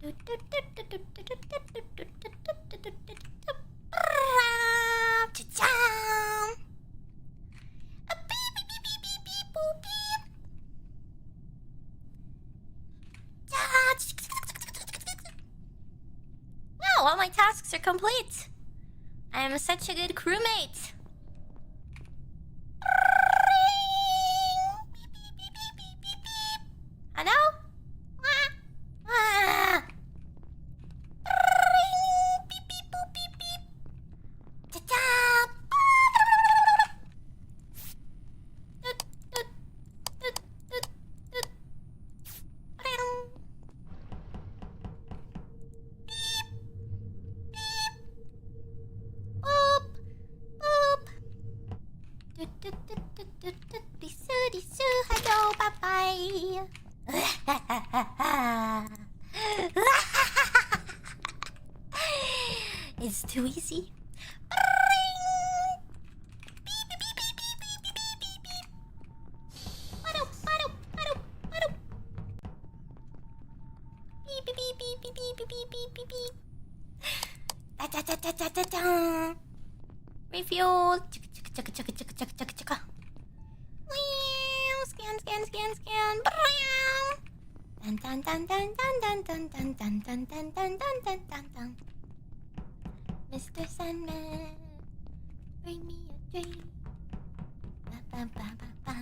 Wow, all my tasks are complete. I am such a good crewmate. Hello? Hello, bye-bye. It's too easy. Refuel. Scan. Dun dun dun dun dun dun dun dun dun dun dun dun dun dun dun. Mr. Sandman, bring me a dream. Ba ba ba ba ba.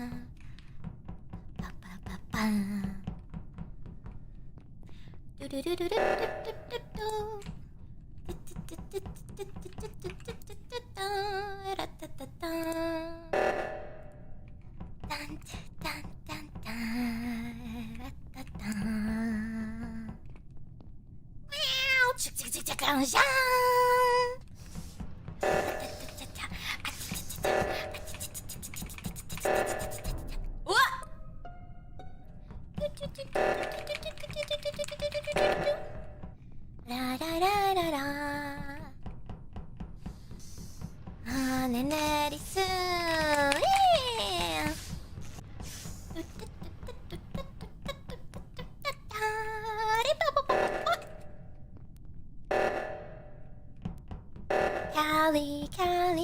Ba ba ba ba. Do do do do do do do do. Dun dun dun dun. Wow! Chick chick chick chick chick. Cali.